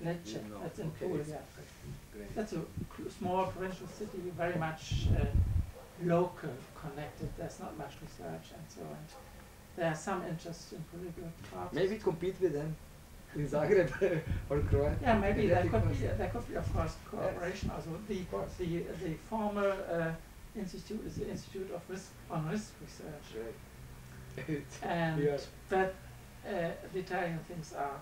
Lecce, No. that's in Okay, Puglia. Great. That's a small provincial city, very much local connected. There's not much research and so on. There are some interest in political parties. Maybe compete with them in Zagreb or Croatia. Yeah, maybe there could be, Yes. of course, cooperation. Also, the former institute is the Institute of Risk Research. Great. And Yeah. but the Italian things are,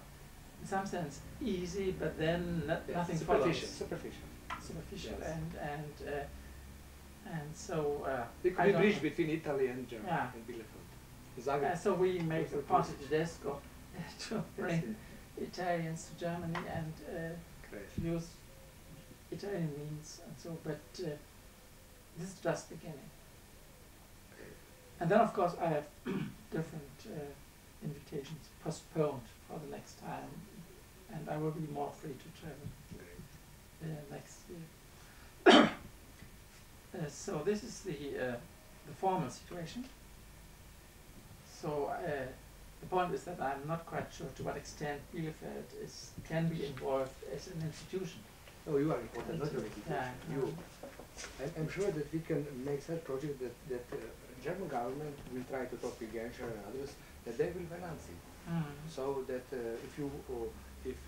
in some sense, easy, but then nothing follows. Superficial. Superficial, Yes. and so It could I be don't bridge know. between Italy and Germany. Yeah. And Bielefeld. Zagreb. So we make a Also party tourist. tedesco to bring Italians to Germany and Great. use Italian means and so. But this is just beginning. And then, of course, I have different invitations postponed for the next time, and I will be more free to travel next year. So this is the formal situation. So the point is that I'm not quite sure to what extent Bielefeld can be involved as an institution. Oh, you are important, not your institution. Yeah, You. I'm sure that we can make such project that German government will try to talk with Genscher and others that they will finance it. So that if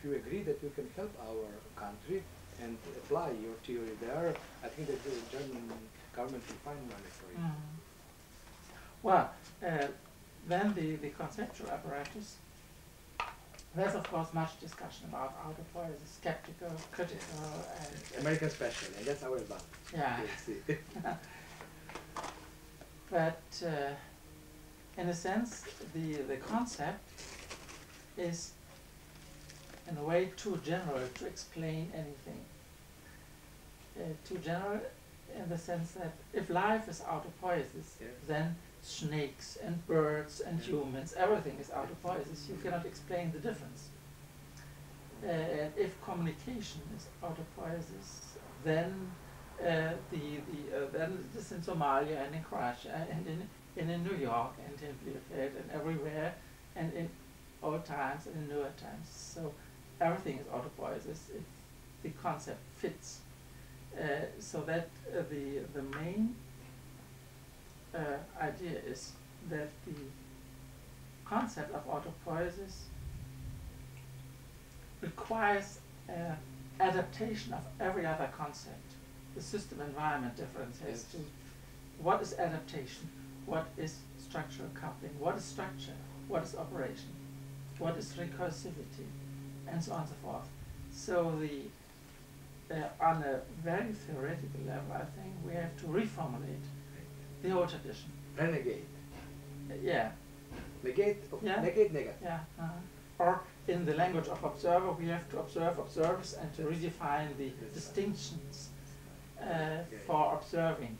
you agree that you can help our country and apply your theory there, I think that the German government will find money for it. Well, then the conceptual apparatus. There's of course much discussion about autopoiesis, skeptical, critical, and American special, and that's our advantage. yeah. Yes. But in a sense, the concept is in a way too general to explain anything. Too general in the sense that if life is autopoiesis, Yes. then snakes and birds and humans, everything is autopoiesis. You cannot explain the difference. If communication is autopoiesis, then then this in Somalia and in Croatia and in New York and in Bielefeld and everywhere and in old times and in newer times. So everything is autopoiesis if the concept fits. So that the main idea is that the concept of autopoiesis requires adaptation of every other concept. The system-environment difference has Yes. to, what is adaptation, what is structural coupling, what is structure, what is operation, what is recursivity, and so on and so forth. So on a very theoretical level, I think we have to reformulate the old tradition. Renegade. Yeah. Negate, Yeah. negate, negative. Yeah. Or in the language of observer, we have to observe observers and to redefine the distinctions for observing.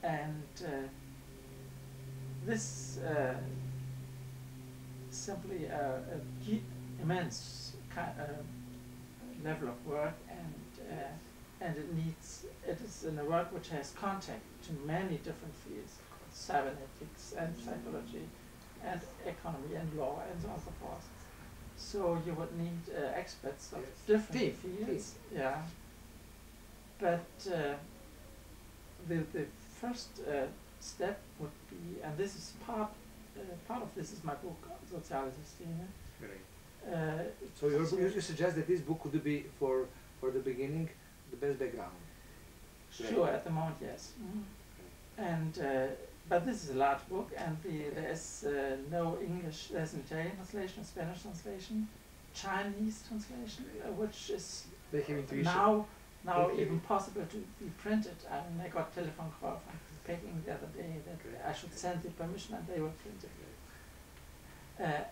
And this simply a immense level of work, and it is in a work which has contact to many different fields, cybernetics and psychology and economy and law and so on and so forth. So you would need experts of different fields. Yeah. But the first step would be, and this is part of this is my book, Soziale Systeme. Great. So you suggest that this book could be for the beginning the best background. Sure, at the moment, yes. And but this is a large book, and there's no English. There's an Italian translation, a Spanish translation, Chinese translation, which is now even possible to be printed. I mean, I got a telephone call from Peking the other day that I should send the permission, and they will print it.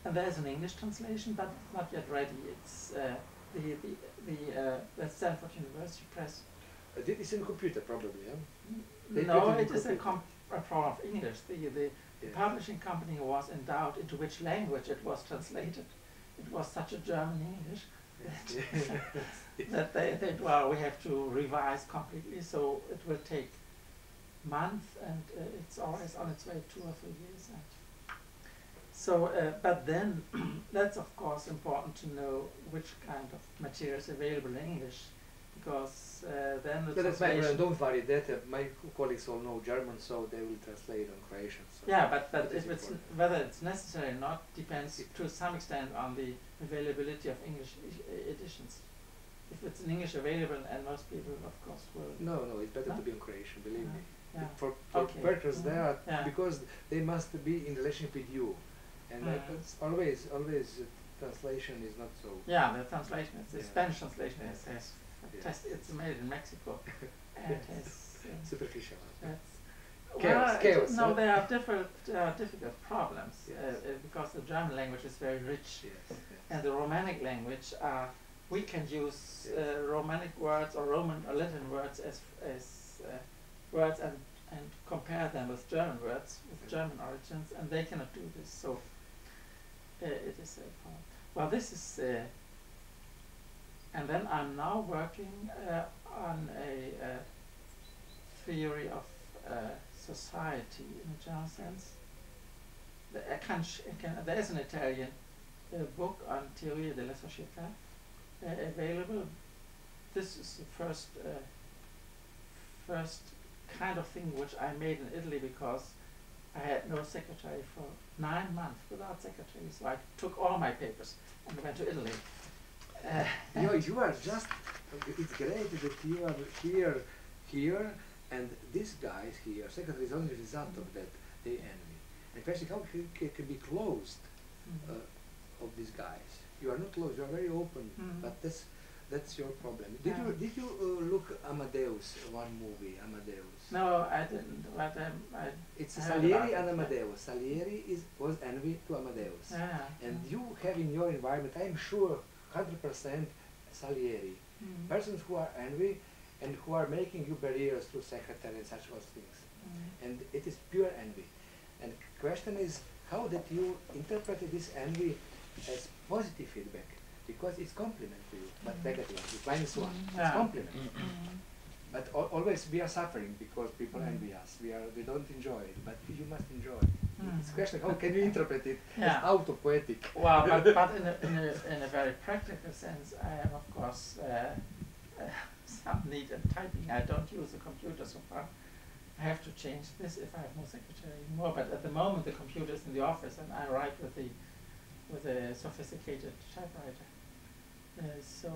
And there's an English translation, but not yet ready. It's the Stanford University Press. It's in computer, probably, yeah? No, it is a problem of English. The publishing company was in doubt into which language it was translated. It was such a German English that they said, well, we have to revise completely, so it will take months, and it's always on its way 2 or 3 years. So, but then that's of course important to know which kind of material is available in English, because then the translation. Don't worry that my colleagues all know German, so they will translate on Croatian. So Yeah, but if it's whether it's necessary or not depends to some extent on the availability of English editions. If it's in English available, and most people, of course, will. No, it's better to be on Croatian. Believe me. Yeah. For Okay. workers there, Yeah. because they must be in relationship with you, and that's always translation is not so. Yeah, the translation, the Yeah. Spanish translation is Yeah. it's made in Mexico, and Yes. has. Superficial. Chaos. No, huh? there are difficult problems Yes. because the German language is very rich, Yes. and the Romanic language we can use Romanic words or Roman or Latin words as words and compare them with German words with German origins, and they cannot do this. So it is a problem. Well, this is, and then I'm now working on a theory of society in a general sense. There is an Italian book on Teoria della Società available. This is the first kind of thing which I made in Italy, because I had no secretary for 9 months without secretary, so I took all my papers and went to Italy. You are just, it's great that you are here, and these guys here, secretary is only a result of that, they envy. And question, how can be closed of these guys? You are not closed, you are very open, but that's your problem. Did you look Amadeus, one movie, Amadeus? No, I didn't, but it's Salieri and Amadeus. Salieri was envy to Amadeus. And you have in your environment, I am sure, 100% Salieri. Persons who are envy and who are making you barriers through secretary and such things. And it is pure envy. And question is, how that you interpreted this envy as positive feedback, because it's compliment to you, but negative, it's -1, it's compliment. But always we are suffering because people envy us. We don't enjoy it, but you must enjoy. It's a question, how can you interpret it as auto-poetic? Well, but in a very practical sense, I am of course some need in typing. I don't use a computer so far. I have to change this if I have no secretary anymore. But at the moment, the computer is in the office, and I write with a sophisticated typewriter. So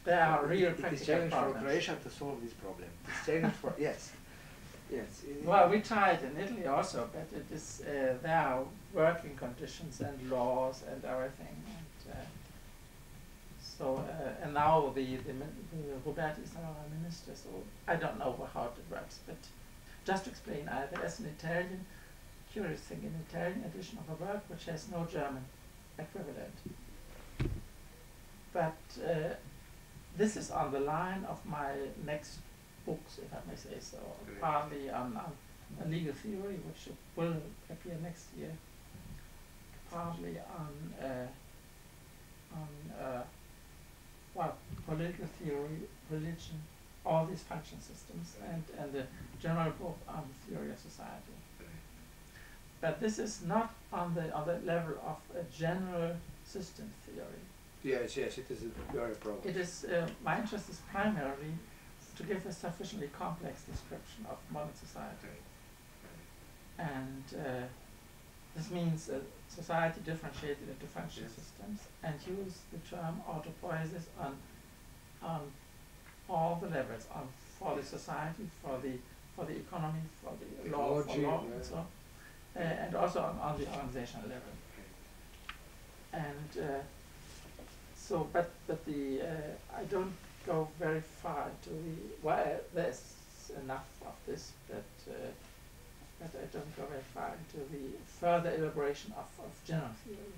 there are real practical It is challenge problems. for Croatia to solve this problem. It's challenge for yes. Well, we tried in Italy also, but it is there are working conditions and laws and everything. And, and now the Roberti is our minister, so I don't know how it works. But just to explain, there's an Italian, curious thing, an Italian edition of a work which has no German equivalent. But this is on the line of my next books, if I may say so, partly on a legal theory, which will appear next year, partly on political theory, religion, all these function systems, and the general book on the theory of society. But this is not on the level of a general system theory. Yes, it is a very problem. It is my interest is primarily to give a sufficiently complex description of modern society, and this means society differentiated into function systems, and use the term autopoiesis on all the levels, for the society, for the economy, for the law, and so on, and also on the organizational level. And so, but the I don't go very far to there's enough of this, but I don't go very far into the further elaboration of general theory.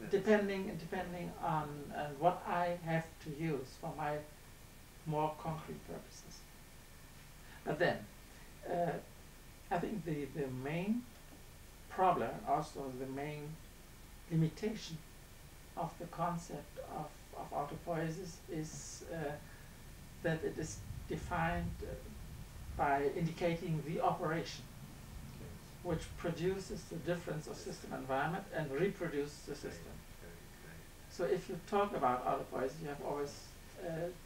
Depending on what I have to use for my more concrete purposes. But then, I think the main problem, also the main limitation of the concept of autopoiesis is that it is defined by indicating the operation. which produces the difference of system environment and reproduces the system. So if you talk about autopoiesis, you have always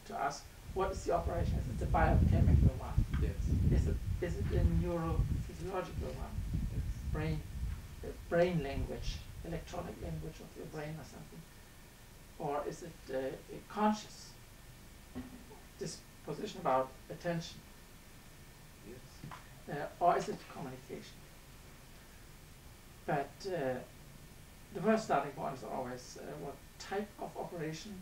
to ask, what is the operation? Is it a biochemical one? Yes. Is it a neurophysiological one? Yes. Brain language, electronic language of your brain or something? Or is it a conscious disposition about attention? Yes. Or is it communication? But the first starting point is always what type of operation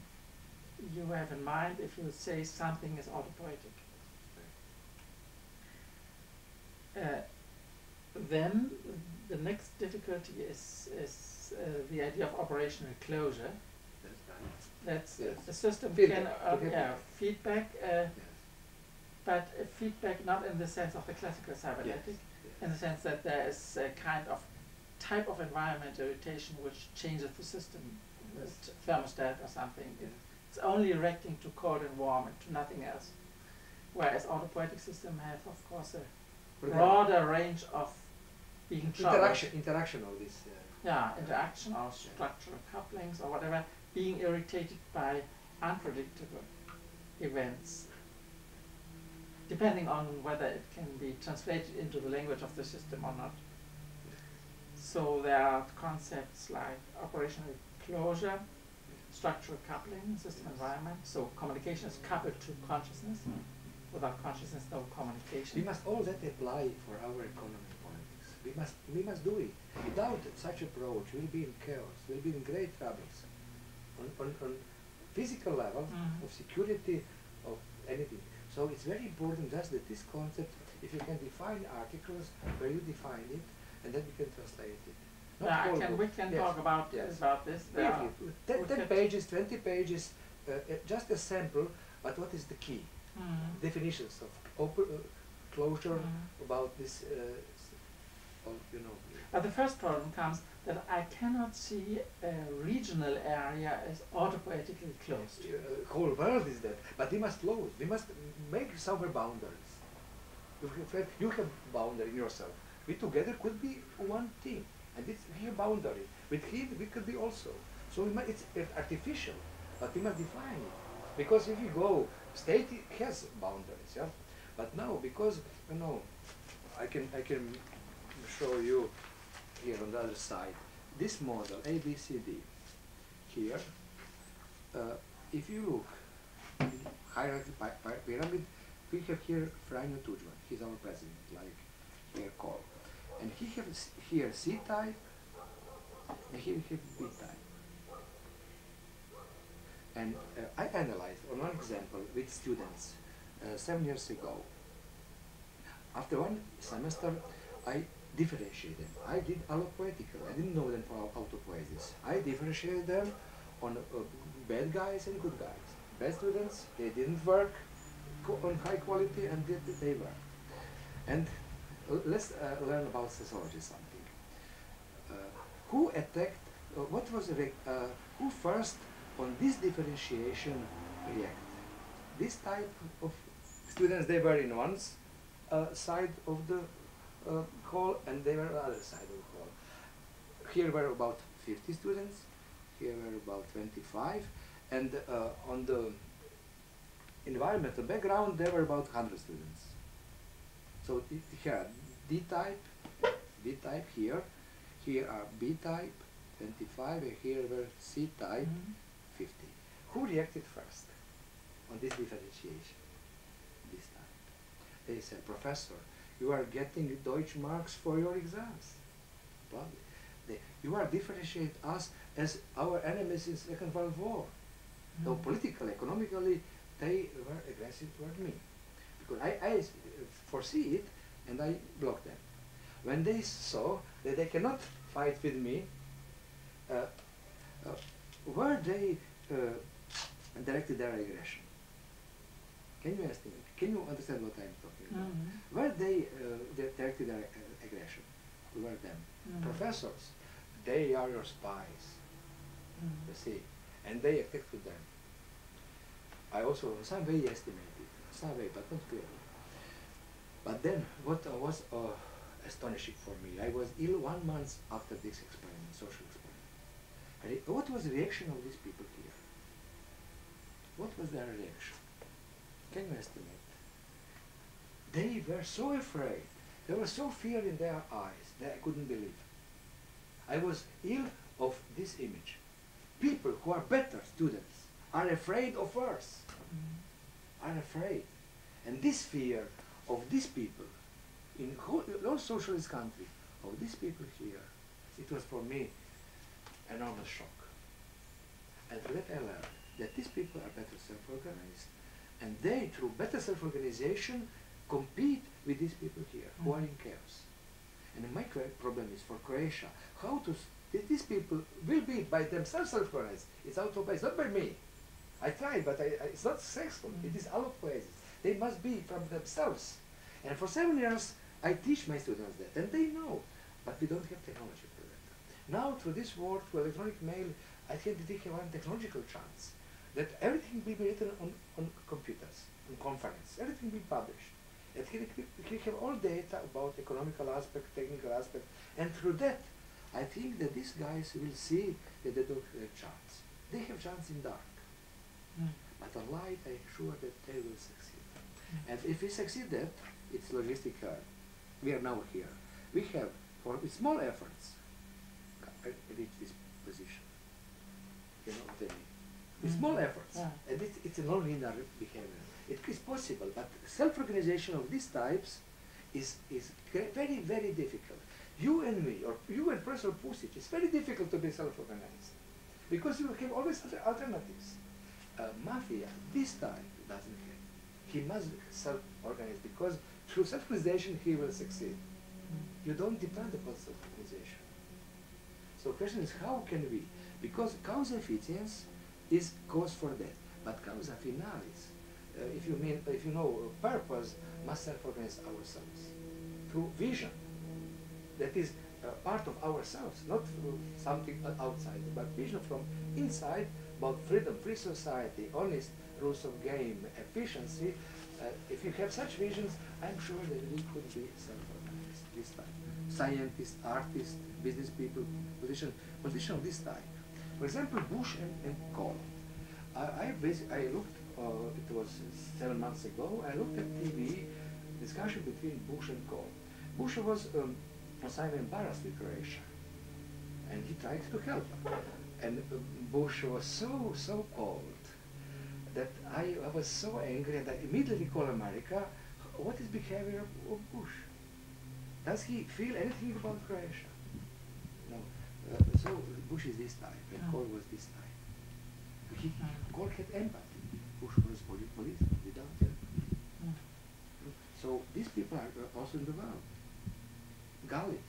you have in mind if you say something is autopoietic. Then the next difficulty is the idea of operational closure. That's yes. the system Feedback. can feedback, Yes. but feedback not in the sense of the classical cybernetic, Yes. in the sense that there is a kind of type of environmental irritation which changes the system, Yes. thermostat or something. Yes. It's only reacting to cold and warm and to nothing else. Whereas autopoietic systems have, of course, a broader range of being interaction of this. Interaction or structural couplings or whatever, being irritated by unpredictable events, depending on whether it can be translated into the language of the system or not. So there are concepts like operational closure, structural coupling, system environment. So communication is coupled to consciousness. Without consciousness, no communication. We must all that apply for our economy politics. We must do it. Without such approach, we'll be in chaos. We'll be in great troubles. On physical level of security of anything. So it's very important just that this concept, if you can define articles where you define it, and then we can translate it. We can talk about this. 10 pages, 20 pages, just a sample, but what is the key? Definitions of closure about this, But the first problem comes that I cannot see a regional area as autopoietically closed. Whole world is that, but we must close. We must make somewhere boundaries. You have boundary in yourself. We together could be one thing, and it's here boundary. With him, we could be also. So it's artificial, but we must define it. Because if you go, state has boundaries, yeah. But now, because I can show you here on the other side this model A, B, C, D. Here, if you look hierarchy pyramid, we have here Franjo Tuđman. He's our president, like here Kohl, and he has here C type, and here we have B type. And I analyzed on one example with students 7 years ago. After one semester, I differentiated them. I did allopoetical. I didn't know them for autopoiesis. I differentiated them on bad guys and good guys. Bad students, they didn't work on high quality, and they were. And let's learn about sociology something. Who attacked? What was who first? On this differentiation react. This type of students, they were in one side of the hall, and they were on the other side of the hall. Here were about 50 students, here were about 25, and on the environmental background, there were about 100 students. So here, D type, B type here are B type, 25, and here were C type, 50. Who reacted first on this differentiation? This time. They said, Professor, you are getting Deutsch marks for your exams. Probably. You are differentiate us as our enemies in Second World War. So politically, economically, they were aggressive toward me. Because I foresee it, and I blocked them. When they saw that they cannot fight with me, where they directed their aggression. Can you estimate? Can you understand what I'm talking about? Where they directed their aggression? Where them? Professors, they are your spies. You see, and they attacked with them. I also in some way estimated, some way, but not clearly. But then what was astonishing for me. I was ill 1 month after this experiment, social experiment. And what was the reaction of these people here? What was their reaction? Can you estimate? They were so afraid. There was so fear in their eyes that I couldn't believe. I was ill of this image. People who are better students are afraid of worse. Are afraid. And this fear of these people in all socialist countries, of these people here, it was for me enormous shock. And that I learned that these people are better self-organized, and they, through better self-organization, compete with these people here who are in chaos. And my problem is for Croatia, how to, these people will be by themselves self-organized. It's auto-based, not by me. I tried, but it's not successful. It is auto-based. They must be from themselves. And for 7 years, I teach my students that, and they know, but we don't have technology for that. Now, through this world, through electronic mail, I think that we have one technological chance, that everything will be written on computers, on conference, everything will be published. And we have all data about economical aspect, technical aspect, and through that, I think that these guys will see that they don't have chance. They have chance in dark. But on light, I'm sure that they will succeed. And if we succeed that, it's logistical. We are now here. We have, with small efforts, reached this position. You know what I mean? With small efforts. And it's a non-linear behavior. It is possible, but self-organization of these types is very, very difficult. You and me, or you and Professor Pusic, it's very difficult to be self-organized. Because you have always other alternatives. Mafia, this type, doesn't have. He must self-organize, because through self-organization he will succeed. You don't depend upon self-organization. So the question is, how can we? Because causa efficiens is cause for that, but causa finalis, if you know purpose, must self-organize ourselves through vision. That is part of ourselves, not something outside, but vision from inside about freedom, free society, honest rules of game, efficiency. If you have such visions, I'm sure that we could be self-organized this type. Scientists, artists, business people, position of this type. For example, Bush and Kohl. I looked, it was 7 months ago, I looked at TV discussion between Bush and Kohl. Bush was embarrassed with Croatia, and he tried to help. And Bush was so cold that I was so angry, and I immediately called America. What is behavior of Bush? Does he feel anything about Croatia? No. So Bush is this type, and Kohl was this type. Kohl had empathy. Bush was police without empathy. So these people are also in the world. Gali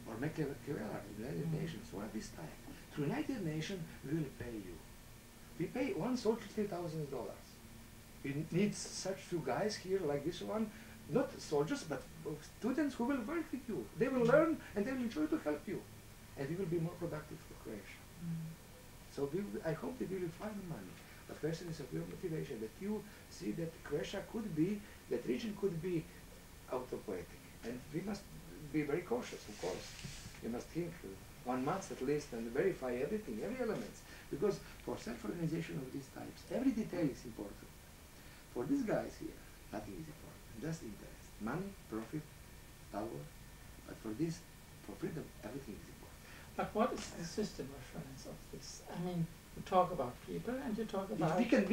or Machiavelli, United Nations, or this type. Through United Nations, we will pay you. We pay one soldier $3,000. We need such few guys here like this one, not soldiers, but students who will work with you. They will learn and they will enjoy to help you. And we will be more productive for Croatia. So I hope that we will find money. The question is of your motivation, that you see that Croatia could be, that region could be autopoietic. And we must be very cautious, of course. You must think 1 month at least and verify everything, every element. Because for self-organization of these types, every detail is important. For these guys here, nothing is important, just interest. Money, profit, power. But for this, for freedom, everything is important. But what is the system reference of this? I mean, you talk about people and you talk about... We can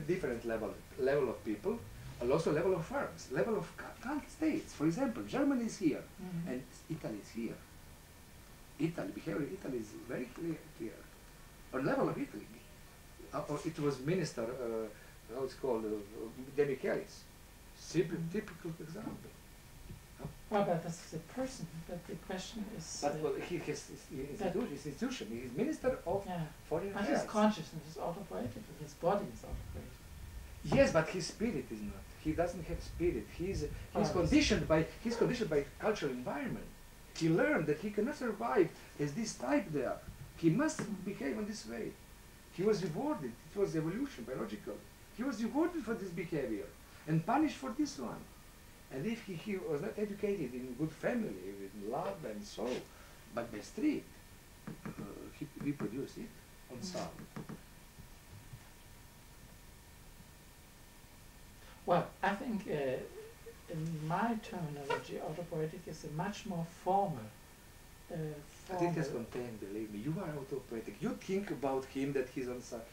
different level of people, and also level of firms, level of states. For example, Germany is here, and Italy is here. Behavior in Italy is very clear. On level of Italy, it was Minister, how it's called, De Michelis. Typical example. Well, but that's the person, but the question is... But his institution, he is Minister of Foreign Affairs. But his consciousness is autopoietic, his body is autopoietic. Yes, but his spirit is not. He doesn't have spirit. He's conditioned by cultural environment. He learned that he cannot survive as this type there. He must behave in this way. He was rewarded. It was evolution, biological. He was rewarded for this behavior and punished for this one. And if he was not educated in good family, with love and soul, but by street, he reproduced it on sound. Well, I think in my terminology, autopoietic is a much more formal. But it has contained, believe me, you are autopoietic. You think about him that he's on sound.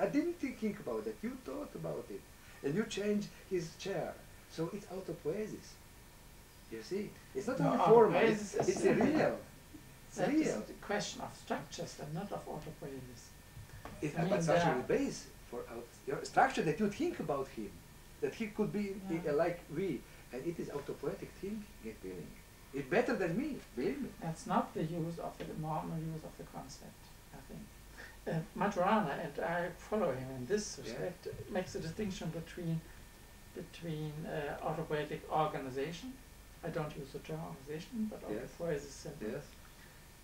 I didn't think about that. You thought about it. And you change his chair. So it's autopoiesis. You see? It's not only formal, it's real. That is a question of structures and not of autopoiesis. But structure is base for your structure that you think about him, that he could be like we, and it is autopoietic thinking, feeling. It's better than me, believe me. That's not the use of the normal use of the concept, I think. Maturana, and I follow him in this respect, makes a distinction between autopoietic organization. I don't use the term organization, but autopoiesis is simple.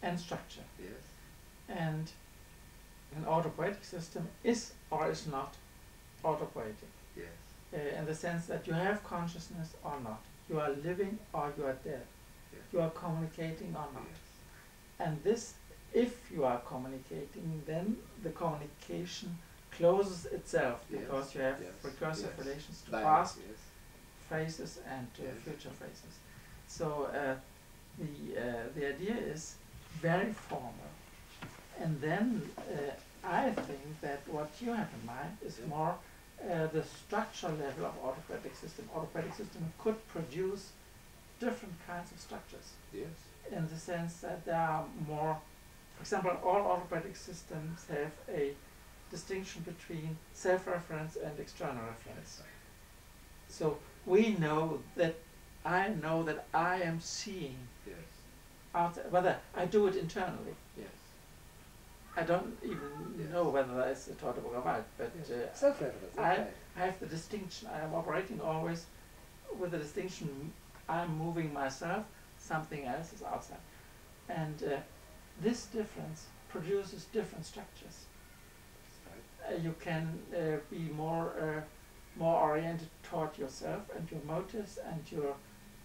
And structure. And an autopoietic system is or is not autopoietic. In the sense that you have consciousness or not. You are living or you are dead. You are communicating or not. And this, if you are communicating, then the communication closes itself because you have recursive relations to past phrases and future phrases. So the idea is very formal. And then I think that what you have in mind is more the structural level of autopoietic system. Autopoietic system could produce different kinds of structures. In the sense that there are more, for example, all autopoietic systems have a distinction between self-reference and external reference. So we know that I know that I am seeing outside, whether I do it internally. I don't even know whether that's a tautable or not, but I have the distinction. I am operating always with the distinction. I'm moving myself, something else is outside. And this difference produces different structures. You can be more oriented toward yourself and your motives and your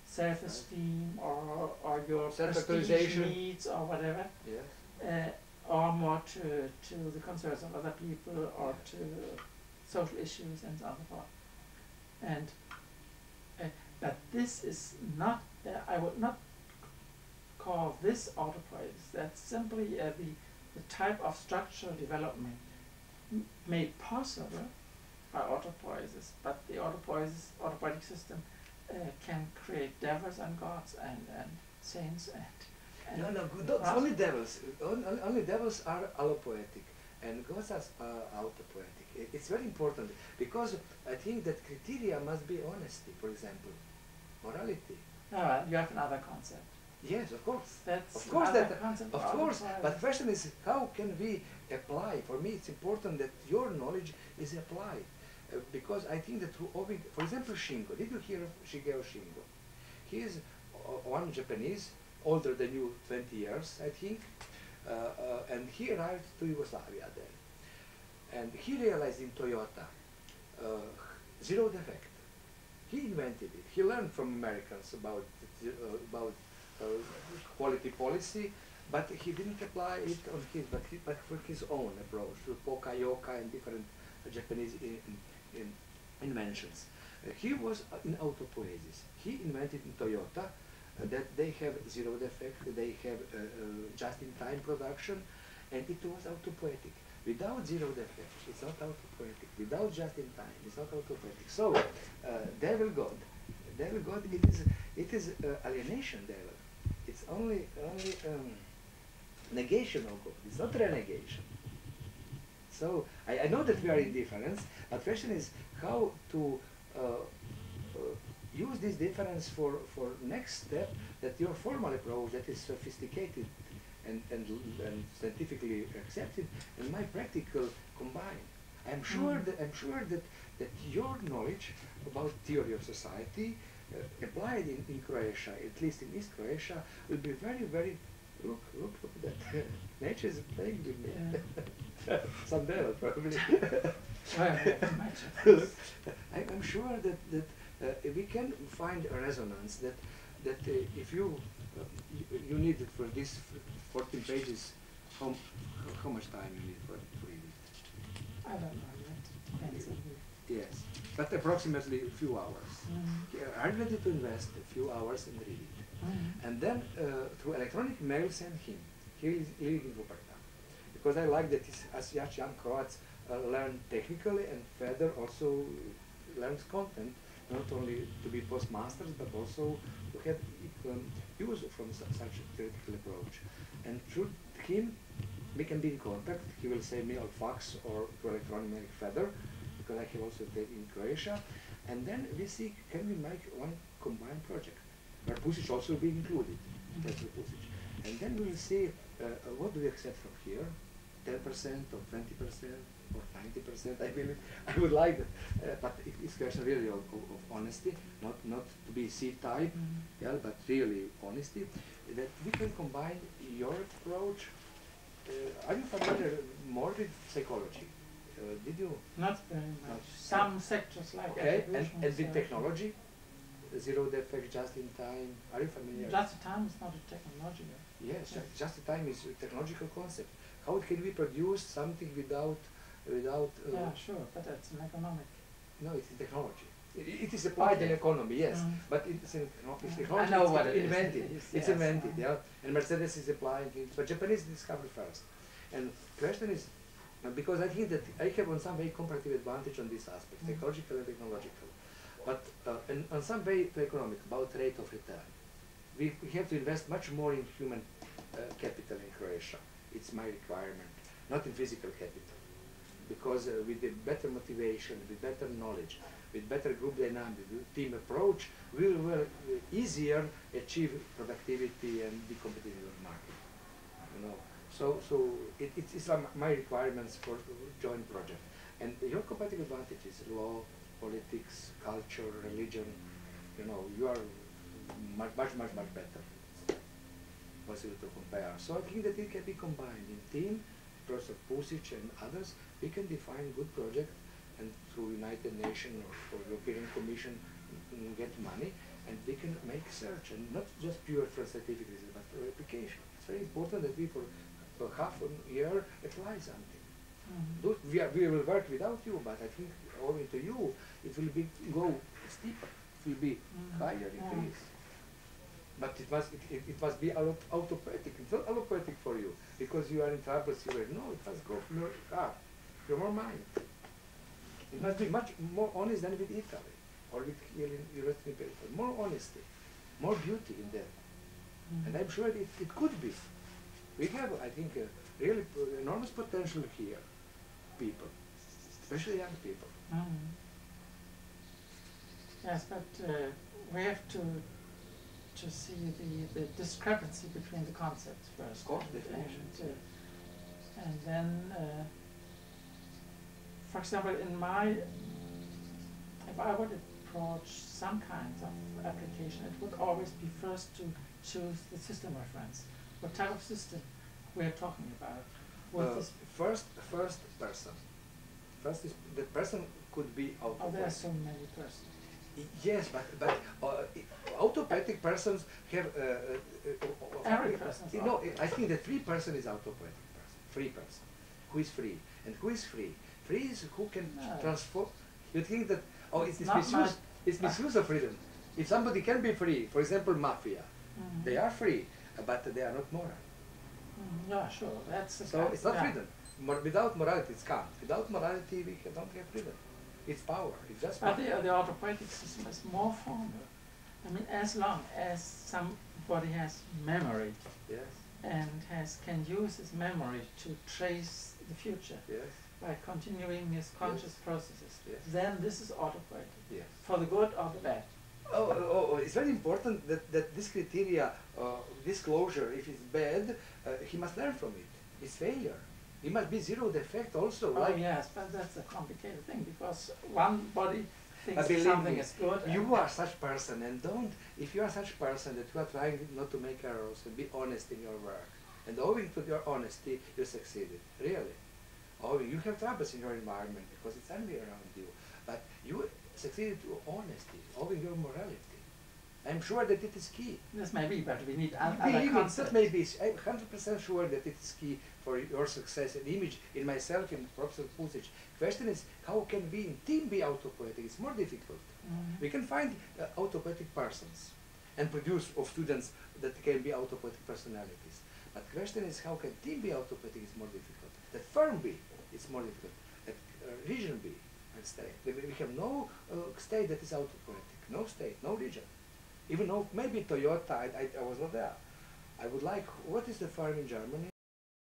self-esteem or your prestige needs or whatever. Or more to the concerns of other people or to social issues and so on and so forth. And but this is not, I would not call this autopoiesis. That's simply the type of structural development made possible by autopoiesis. But the autopoietic system can create devils and gods and saints and only devils. Only devils are allopoietic, and gods are autopoietic. It's very important because I think that criteria must be honesty, for example, morality. You have another concept. Yes, of course. That's of course, concept of course. But the question is, how can we apply? For me, it's important that your knowledge is applied, because I think that through, for example, Shingo. Did you hear of Shigeo Shingo? He is one Japanese, older than you 20 years, I think, and he arrived to Yugoslavia then. And he realized in Toyota, zero defect. He invented it. He learned from Americans about quality policy, but he didn't apply it on his, but for his own approach, through Poka, Yoka, and different Japanese inventions. He was in autopoiesis. He invented in Toyota that they have zero defect, they have just-in-time production, and it was autopoietic. Without zero defect, it's not autopoietic. Without just-in-time, it's not autopoietic. So, devil God, it is alienation devil. It's only negation of God. It's not renegation. So I know that we are in difference, but the question is how to use this difference for next step, that your formal approach that is sophisticated and scientifically accepted, and my practical combined. I'm sure that your knowledge about theory of society applied in Croatia, at least in East Croatia, will be very, very, look at that. Nature is playing with me. Some devil probably. I'm sure that we can find a resonance that if you need it for this 14 pages, how much time you need for read it? I don't know yet. Depends on you. Yes, but approximately a few hours. I'm ready to invest a few hours and read it. And then through electronic mail send him. He is living in Wuppertal. Because I like that as young Croats learn technically and further also learns content, not only to be postmasters, but also to have use from such a theoretical approach. And through him, we can be in contact. He will send me on fax or to electronic mail further, because I have also stayed in Croatia. And then we see, can we make one combined project, where postage also will be included. That's the postage. And then we will see what do we accept from here, 10% or 20% or 90%. I believe I would like that, but it's a question really of honesty, not to be C-type, yeah, but really honesty. That we can combine your approach. Are you familiar more with psychology? Did you? Not very much. Some sectors like okay, and with technology, zero defect, just in time. Are you familiar? Just in time is not a technology. Yes, just in time is a technological concept. How can we produce something without? Yeah, sure, but that's an economic. No, it's technology. It is applied in economy, yes, but it's technology. I know what it's it invented. is. It's invented, yeah. And Mercedes is applying it, but Japanese discovered first. And question is, because I think that I have on some way comparative advantage on this aspect, ecological and technological, but and on some way to economic, about rate of return. We have to invest much more in human capital in Croatia. It's my requirement, not in physical capital. Because with the better motivation, with better knowledge, with better group dynamic, team approach, we will easier achieve productivity and be competitive in the market. You know, so it's my requirements for joint project. And your competitive advantage is law, politics, culture, religion. You know, you are much better. Possible to compare. So I think that it can be combined in team, Professor Pusic and others. We can define good project and through United Nations or European Commission get money, and we can make search, and not just pure for certificates, but for application. It's very important that we for half a year apply something. We will work without you, but I think owing to you, it will go steeper. It will be higher increase. But it must be autopoetic. It's not allopoetic for you, because you are in trouble. No, it must go from your heart, from your mind. It must be much more honest than with Italy, or with here in Western paper. More honesty, more beauty in there. And I'm sure it could be. We have, I think, really enormous potential here, people, especially young people. Yes, but we have to see the discrepancy between the concepts first. Of course, definitions. And then, for example, if I would approach some kind of application, it would always be first to choose the system reference. What type of system we are talking about? First person. First is the person could be autopoetic. Oh, there are so many persons. Yes, but autopoetic persons have. Every person. No, I think the free person is autopoetic person. Free person, who is free, and who is free? Free is who can transform. You think that it's misuse? It's misuse of freedom. If somebody can be free, for example, mafia, they are free, but they are not moral. Yeah, sure. That's so it's not freedom. Without morality, it's calm. Without morality, we don't have freedom. It's power. It's just power. But the autopoetic system is more formal. I mean, as long as somebody has memory, and can use his memory to trace the future by continuing his conscious processes, then this is autopoetic. For the good or the bad. It's very important that this criteria, disclosure, if it's bad, he must learn from it. It's failure. It must be zero defect also. Oh yes, but that's a complicated thing, because one body thinks something is good. You are such person, and if you are such person that you are trying not to make errors and be honest in your work, and owing to your honesty, you succeeded, really. You have troubles in your environment because it's envy around you, but succeeded to honesty, owing your morality. I'm sure that it is key. Yes, maybe, but we need other Believe concepts. it, that maybe, I'm 100% sure that it is key for your success and image in myself, in Professor Pusic. Question is, how can we in team be autopoetic? It's more difficult. We can find autopoetic persons and produce of students that can be autopoetic personalities. But question is, how can team be autopoetic is more difficult. That firm be, it's more difficult. That region be and state. We have no state that is autopoetic. No state, no region. Even though maybe Toyota, I was not there. I would like, what is the firm in Germany?